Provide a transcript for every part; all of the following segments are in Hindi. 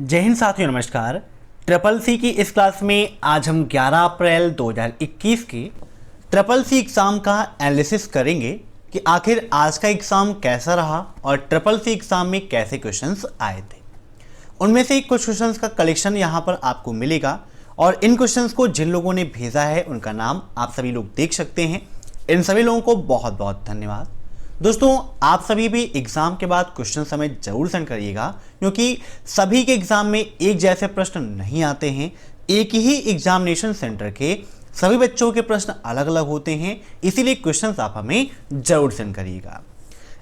जय हिंद साथियों, नमस्कार। ट्रिपल सी की इस क्लास में आज हम 11 अप्रैल 2021 के ट्रिपल सी एग्ज़ाम का एनालिसिस करेंगे कि आखिर आज का एग्ज़ाम कैसा रहा और ट्रिपल सी एग्ज़ाम में कैसे क्वेश्चंस आए थे। उनमें से कुछ क्वेश्चंस का कलेक्शन यहाँ पर आपको मिलेगा और इन क्वेश्चंस को जिन लोगों ने भेजा है उनका नाम आप सभी लोग देख सकते हैं। इन सभी लोगों को बहुत बहुत धन्यवाद। दोस्तों, आप सभी भी एग्ज़ाम के बाद क्वेश्चन हमें जरूर सेंड करिएगा, क्योंकि सभी के एग्ज़ाम में एक जैसे प्रश्न नहीं आते हैं। एक ही एग्जामिनेशन सेंटर के सभी बच्चों के प्रश्न अलग अलग होते हैं, इसीलिए क्वेश्चंस आप हमें जरूर सेंड करिएगा।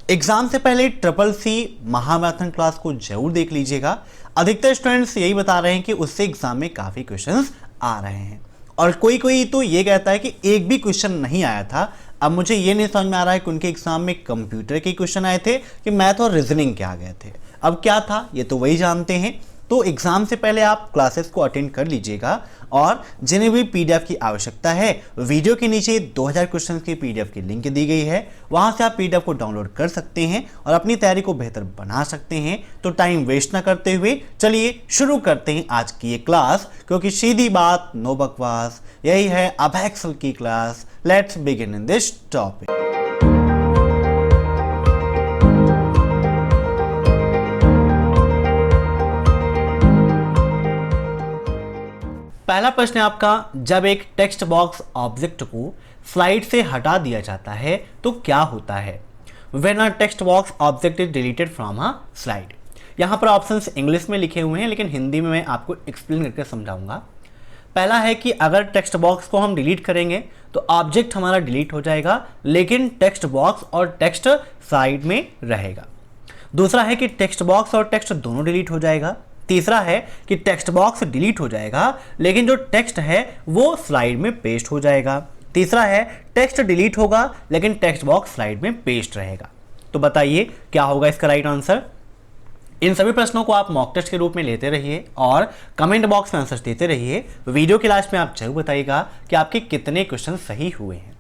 एग्ज़ाम से पहले ट्रिपल सी महामैराथन क्लास को जरूर देख लीजिएगा। अधिकतर स्टूडेंट्स यही बता रहे हैं कि उससे एग्ज़ाम में काफ़ी क्वेश्चंस आ रहे हैं और कोई तो ये कहता है कि एक भी क्वेश्चन नहीं आया था। अब मुझे ये नहीं समझ में आ रहा है कि उनके एग्जाम में कंप्यूटर के क्वेश्चन आए थे कि मैथ और रीजनिंग के आ गए थे। अब क्या था ये तो वही जानते हैं। तो एग्जाम से पहले आप क्लासेस को अटेंड कर लीजिएगा और जिन्हें भी पीडीएफ की आवश्यकता है, वीडियो के नीचे 2000 क्वेश्चन की पीडीएफ की लिंक दी गई है, वहां से आप पीडीएफ को डाउनलोड कर सकते हैं और अपनी तैयारी को बेहतर बना सकते हैं। तो टाइम वेस्ट ना करते हुए चलिए शुरू करते हैं आज की ये क्लास, क्योंकि सीधी बात नो बकवास, यही है अबैक्सल की class. Let's begin in this topic. पहला प्रश्न है आपका, जब एक टेक्स्ट बॉक्स ऑब्जेक्ट को स्लाइड से हटा दिया जाता है तो क्या होता है? When a text box object is deleted from a slide। यहाँ पर ऑप्शंस इंग्लिश में लिखे हुए हैं, लेकिन हिंदी में मैं आपको एक्सप्लेन करके समझाऊंगा। पहला है कि अगर टेक्स्ट बॉक्स को हम डिलीट करेंगे तो ऑब्जेक्ट हमारा डिलीट हो जाएगा, लेकिन टेक्स्ट बॉक्स और टेक्स्ट साइड में रहेगा। दूसरा है कि टेक्स्ट बॉक्स और टेक्स्ट दोनों डिलीट हो जाएगा। तीसरा है कि टेक्स्ट बॉक्स डिलीट हो जाएगा, लेकिन जो टेक्स्ट है वो स्लाइड में पेस्ट हो जाएगा। तीसरा है टेक्स्ट डिलीट होगा लेकिन टेक्स्ट बॉक्स स्लाइड में पेस्ट रहेगा। तो बताइए क्या होगा इसका राइट आंसर? इन सभी प्रश्नों को आप मॉक टेस्ट के रूप में लेते रहिए और कमेंट बॉक्स में आंसर देते रहिए। वीडियो के लास्ट में आप जरूर बताइएगा कि आपके कितने क्वेश्चन सही हुए हैं।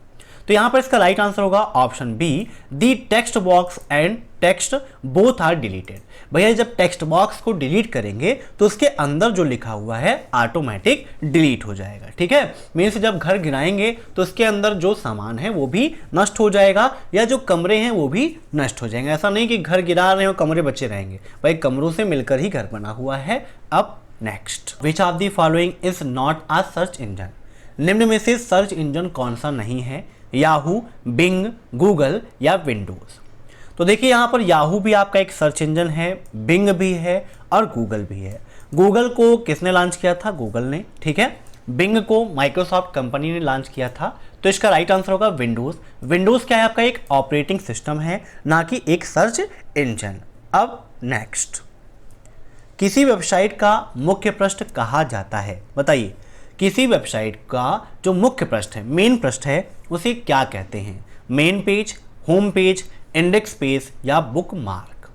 तो यहाँ पर इसका राइट आंसर होगा option B, the text box and text both are deleted. भैया जब टेक्स्ट बॉक्स को डिलीट करेंगे तो उसके अंदर जो लिखा हुआ है ऑटोमेटिक डिलीट हो जाएगा। ठीक है, मीन्स जब घर गिराएंगे तो उसके अंदर जो सामान है वो भी नष्ट हो जाएगा या जो कमरे हैं वो भी नष्ट हो जाएंगे। ऐसा नहीं कि घर गिरा रहे हो कमरे बचे रहेंगे, भाई कमरों से मिलकर ही घर बना हुआ है। अब next, which of the following is not a search engine? निम्न में से सर्च इंजन कौन सा नहीं है? याहू, बिंग, गूगल या विंडोज? तो देखिए यहाँ पर याहू भी आपका एक सर्च इंजन है, बिंग भी है और गूगल भी है। गूगल को किसने लॉन्च किया था? गूगल ने। ठीक है, बिंग को माइक्रोसॉफ्ट कंपनी ने लॉन्च किया था। तो इसका राइट आंसर होगा विंडोज। विंडोज क्या है? आपका एक ऑपरेटिंग सिस्टम है, ना कि एक सर्च इंजन। अब नेक्स्ट, किसी वेबसाइट का मुख्य पृष्ठ कहा जाता है? बताइए, किसी वेबसाइट का जो मुख्य पृष्ठ है, मेन पृष्ठ है, उसे क्या कहते हैं? Main page, home page, index page या बुक मार्क?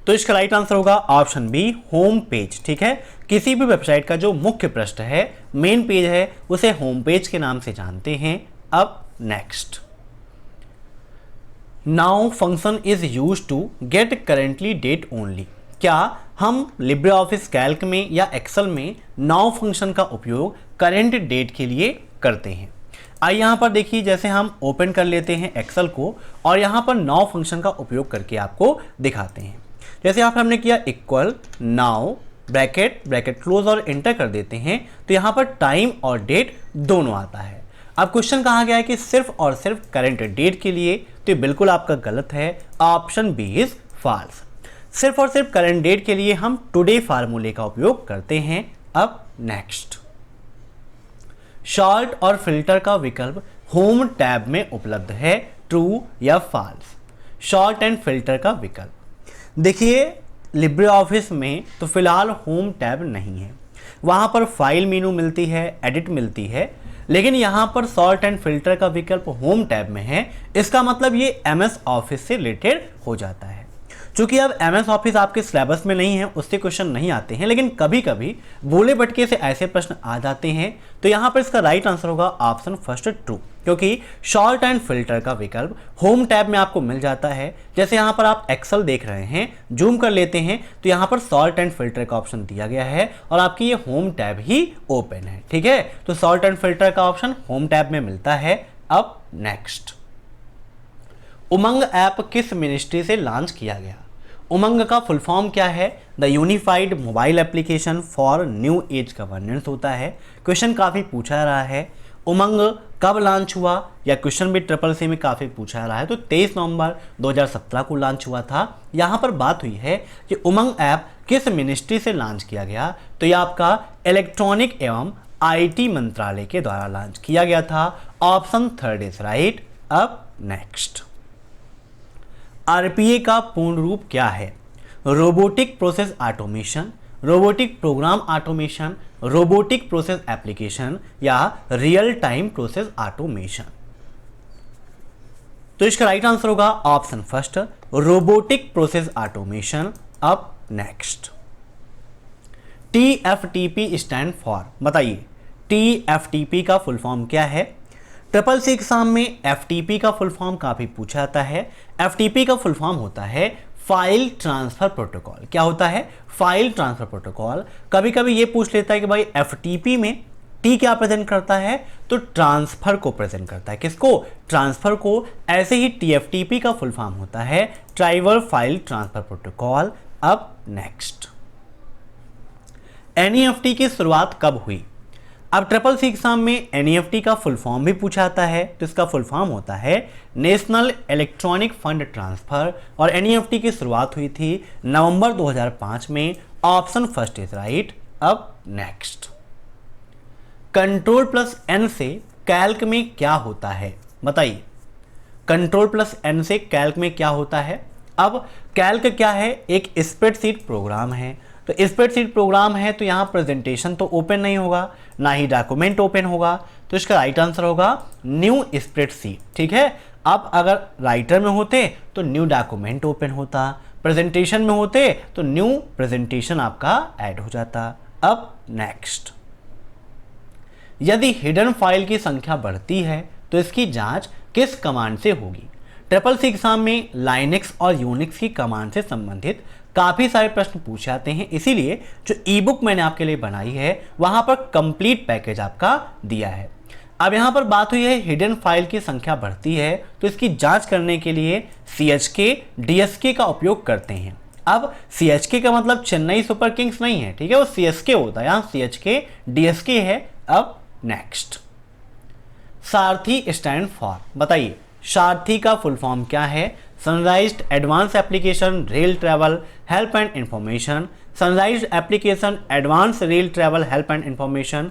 तो इसका राइट आंसर होगा ऑप्शन बी, होम पेज। ठीक है, किसी भी वेबसाइट का जो मुख्य पृष्ठ है, मेन पेज है, उसे होम पेज के नाम से जानते हैं। अब next, now function is used to get currently date only. क्या हम लिब्रे ऑफिस कैल्क में या एक्सेल में नाउ फंक्शन का उपयोग करेंट डेट के लिए करते हैं? आइए यहाँ पर देखिए, जैसे हम ओपन कर लेते हैं एक्सेल को और यहाँ पर नाउ फंक्शन का उपयोग करके आपको दिखाते हैं। जैसे यहाँ पर हमने किया equal now bracket bracket close और एंटर कर देते हैं, तो यहाँ पर टाइम और डेट दोनों आता है। अब क्वेश्चन कहा गया है कि सिर्फ और सिर्फ करेंट डेट के लिए, तो ये बिल्कुल आपका गलत है। Option B is false. सिर्फ और सिर्फ करेंट डेट के लिए हम टुडे फार्मूले का उपयोग करते हैं। अब नेक्स्ट, शॉर्ट और फिल्टर का विकल्प होम टैब में उपलब्ध है, ट्रू या फॉल्स? शॉर्ट एंड फिल्टर का विकल्प, देखिए लिब्रे ऑफिस में तो फिलहाल होम टैब नहीं है, वहां पर फाइल मेनू मिलती है, एडिट मिलती है, लेकिन यहाँ पर शॉर्ट एंड फिल्टर का विकल्प होम टैब में है। इसका मतलब ये MS ऑफिस से रिलेटेड हो जाता है। चूंकि अब MS ऑफिस आपके सिलेबस में नहीं है, उससे क्वेश्चन नहीं आते हैं, लेकिन कभी कभी बोले बटके से ऐसे प्रश्न आ जाते हैं, तो यहाँ पर इसका राइट आंसर होगा ऑप्शन फर्स्ट ट्रू, क्योंकि शॉर्ट एंड फिल्टर का विकल्प होम टैब में आपको मिल जाता है। जैसे यहाँ पर आप एक्सेल देख रहे हैं, जूम कर लेते हैं तो यहाँ पर सॉर्ट एंड फिल्टर का ऑप्शन दिया गया है और आपकी ये होम टैब ही ओपन है। ठीक है, तो सॉर्ट एंड फिल्टर का ऑप्शन होम टैब में मिलता है। अब नेक्स्ट, उमंग ऐप किस मिनिस्ट्री से लॉन्च किया गया? उमंग का फुल फॉर्म क्या है? The unified mobile application for new age governance होता है। क्वेश्चन काफ़ी पूछा रहा है, उमंग कब लॉन्च हुआ, या क्वेश्चन भी CCC में काफ़ी पूछा रहा है, तो 23 नवंबर 2017 को लॉन्च हुआ था। यहाँ पर बात हुई है कि उमंग ऐप किस मिनिस्ट्री से लॉन्च किया गया, तो यह आपका इलेक्ट्रॉनिक एवं IT मंत्रालय के द्वारा लॉन्च किया गया था। Option third is right. अब नेक्स्ट, RPA का पूर्ण रूप क्या है? Robotic process automation, robotic program automation, robotic process application या रियल टाइम प्रोसेस ऑटोमेशन। तो इसका राइट आंसर होगा option first, robotic process automation. अब नेक्स्ट, TFTP स्टैंड फॉर, बताइए TFTP का फुल फॉर्म क्या है? CCC एग्जाम में FTP का फुल फॉर्म काफी पूछा जाता है। FTP का फुल फॉर्म होता है फाइल ट्रांसफर प्रोटोकॉल। क्या होता है? File transfer protocol. कभी कभी ये पूछ लेता है कि भाई FTP में T क्या प्रेजेंट करता है, तो ट्रांसफर को प्रेजेंट करता है। किसको? ट्रांसफर को। ऐसे ही TFTP का फुल फॉर्म होता है ट्राइवर फाइल ट्रांसफर प्रोटोकॉल। अब नेक्स्ट, NEFT की शुरुआत कब हुई? अब CCC एग्जाम में NEFT का फुल फॉर्म भी पूछा जाता है, तो इसका फुल फॉर्म होता है नेशनल इलेक्ट्रॉनिक फंड ट्रांसफर, और NEFT की शुरुआत हुई थी नवंबर 2005 में। Option first is right. अब नेक्स्ट, Ctrl+N से कैल्क में क्या होता है? बताइए, Ctrl+N से कैल्क में क्या होता है? अब कैल्क क्या है? एक स्प्रेडशीट प्रोग्राम है। तो स्प्रेडशीट प्रोग्राम है तो यहाँ प्रेजेंटेशन तो ओपन नहीं होगा, ना ही डॉक्यूमेंट ओपन होगा, तो इसका राइट आंसर होगा न्यू स्प्रेडशीट। ठीक है, अब अगर राइटर में होते तो न्यू डॉक्यूमेंट ओपन होता, प्रेजेंटेशन में होते तो न्यू प्रेजेंटेशन आपका ऐड हो जाता। अब नेक्स्ट, यदि हिडन फाइल की संख्या बढ़ती है तो इसकी जांच किस कमांड से होगी? CCC एग्जाम में लाइनेक्स और यूनिक्स की कमांड से संबंधित काफी सारे प्रश्न पूछे जाते हैं, इसीलिए जो ई-बुक मैंने आपके लिए बनाई है वहां पर कंप्लीट पैकेज आपका दिया है। अब यहां पर बात हुई है हिडन फाइल की संख्या बढ़ती है तो इसकी जांच करने के लिए CHK DSK का उपयोग करते हैं। अब CHK का मतलब चेन्नई सुपर किंग्स नहीं है, ठीक है, वो CSK होता है, यहाँ CHK DSK है। अब नेक्स्ट, सारथी स्टैंड फॉर, बताइए सारथी का फुल फॉर्म क्या है? Sunrised advance application rail travel help and information, sunrised application advance rail travel help and information.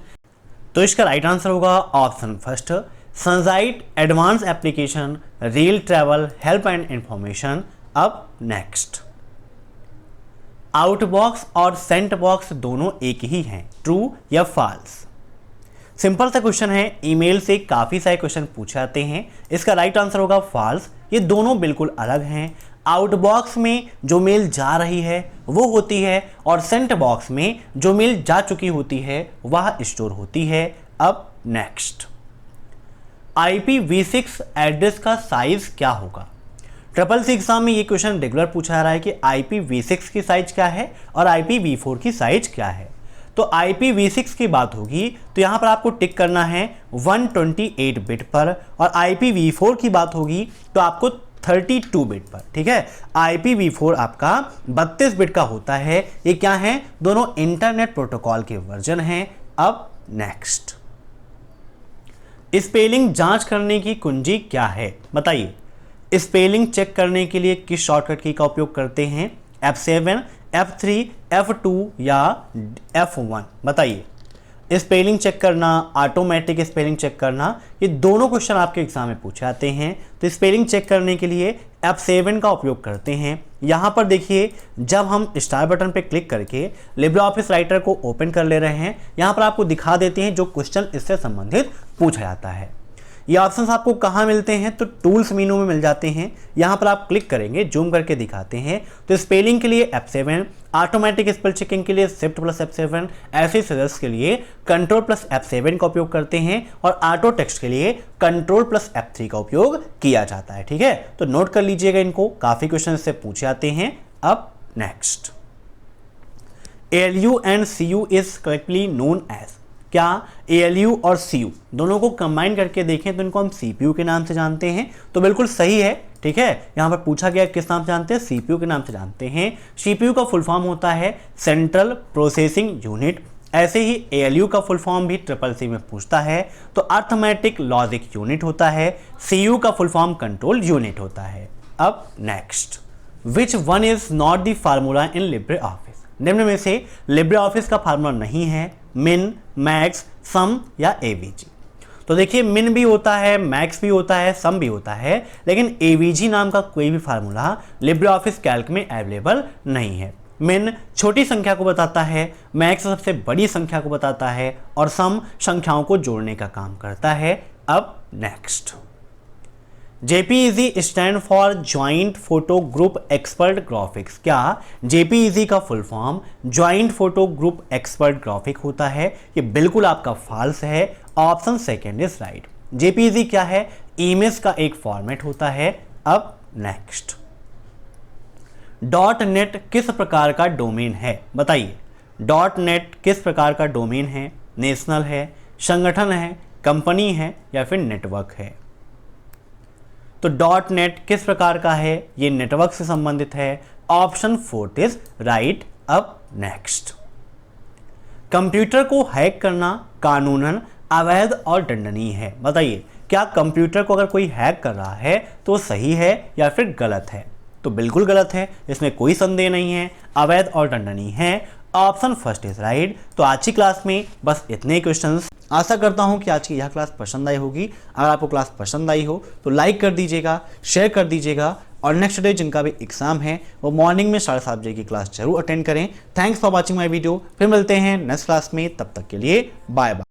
तो इसका राइट आंसर होगा option first, sunrised advance application rail travel help and information. अब नेक्स्ट, आउटबॉक्स और सेंट बॉक्स दोनों एक ही हैं, ट्रू या फॉल्स? सिंपल सा क्वेश्चन है, ईमेल से काफी सारे क्वेश्चन पूछे जाते हैं, इसका राइट आंसर होगा फॉल्स। ये दोनों बिल्कुल अलग हैं। आउटबॉक्स में जो मेल जा रही है वो होती है और सेंट बॉक्स में जो मेल जा चुकी होती है वह स्टोर होती है। अब नेक्स्ट, IPv6 एड्रेस का साइज क्या होगा? CCC एग्जाम में ये क्वेश्चन रेगुलर पूछा जा रहा है कि IPv6 की साइज क्या है और IPv4 की साइज क्या है। तो IPv6 की बात होगी तो यहाँ पर आपको टिक करना है 128 बिट पर, और IPv4 की बात होगी तो आपको 32 बिट पर। ठीक है, IPv4 आपका 32 बिट का होता है। ये क्या है? दोनों इंटरनेट प्रोटोकॉल के वर्जन हैं। अब नेक्स्ट, स्पेलिंग जांच करने की कुंजी क्या है? बताइए, स्पेलिंग चेक करने के लिए किस शॉर्टकट की का उपयोग करते हैं? F7, F3, F2 या F1? बताइए, स्पेलिंग चेक करना, ऑटोमेटिक स्पेलिंग चेक करना, ये दोनों क्वेश्चन आपके एग्जाम में पूछे जाते हैं। तो स्पेलिंग चेक करने के लिए F7 का उपयोग करते हैं। यहाँ पर देखिए, जब हम स्टार बटन पे क्लिक करके लिब्रे ऑफिस राइटर को ओपन कर ले रहे हैं, यहाँ पर आपको दिखा देते हैं जो क्वेश्चन इससे संबंधित पूछा जाता है। ये ऑप्शंस आपको कहाँ मिलते हैं, तो टूल्स मेनू में मिल जाते हैं। यहाँ पर आप क्लिक करेंगे, जूम करके दिखाते हैं तो स्पेलिंग के लिए F7, ऑटोमेटिक स्पेल चेकिंग के लिए शिफ्ट प्लस F7, ऐसे सर्च के लिए कंट्रोल प्लस F7 का उपयोग करते हैं और ऑटो टेक्स्ट के लिए कंट्रोल प्लस F3 का उपयोग किया जाता है। ठीक है, तो नोट कर लीजिएगा इनको, काफी क्वेश्चन से पूछे जाते हैं। अब next, ALU and CU is correctly known as, क्या ALU और CU दोनों को कंबाइन करके देखें तो इनको हम CPU के नाम से जानते हैं, तो बिल्कुल सही है। ठीक है, यहां पर पूछा गया किस नाम से जानते हैं, CPU के नाम से जानते हैं। CPU का फुल फॉर्म होता है सेंट्रल प्रोसेसिंग यूनिट। ऐसे ही ALU का फुल फॉर्म भी CCC में पूछता है तो अर्थमेटिक लॉजिक यूनिट होता है। CU का फुल फॉर्म कंट्रोल यूनिट होता है। अब next, which one is not the formula in Libre office, निम्न में से लिब्रे ऑफिस का फार्मूला नहीं है, मिन, मैक्स, सम या AVG। तो देखिए, मिन भी होता है, मैक्स भी होता है, सम भी होता है, लेकिन AVG नाम का कोई भी फार्मूला लिब्रे ऑफिस कैल्क में अवेलेबल नहीं है। मिन छोटी संख्या को बताता है, मैक्स सबसे बड़ी संख्या को बताता है और सम संख्याओं को जोड़ने का काम करता है। अब next, JPEG stand for joint photo group expert graphics, क्या JPEG का full form joint photo group expert graphic होता है? ये बिल्कुल आपका फॉल्स है, option second is right. JPEG क्या है, इमेज का एक फॉर्मेट होता है। अब नेक्स्ट, .NET किस प्रकार का डोमेन है, बताइए। .NET किस प्रकार का डोमेन है, नेशनल है, संगठन है, कंपनी है या फिर नेटवर्क है? तो .NET किस प्रकार का है, ये नेटवर्क से संबंधित है, ऑप्शन फोर्थ इज राइट। अब नेक्स्ट, कंप्यूटर को हैक करना कानूनन अवैध और दंडनीय है, बताइए क्या कंप्यूटर को अगर कोई हैक कर रहा है तो सही है या फिर गलत है? तो बिल्कुल गलत है, इसमें कोई संदेह नहीं है, अवैध और दंडनीय है, ऑप्शन फर्स्ट इज राइट। तो आज की क्लास में बस इतने क्वेश्चंस। आशा करता हूं कि आज की यह क्लास पसंद आई होगी। अगर आपको क्लास पसंद आई हो तो लाइक कर दीजिएगा, शेयर कर दीजिएगा और नेक्स्ट डे जिनका भी एग्जाम है वो मॉर्निंग में 7:30 बजे की क्लास जरूर अटेंड करें। Thanks for watching my video. फिर मिलते हैं नेक्स्ट क्लास में, तब तक के लिए बाय बाय।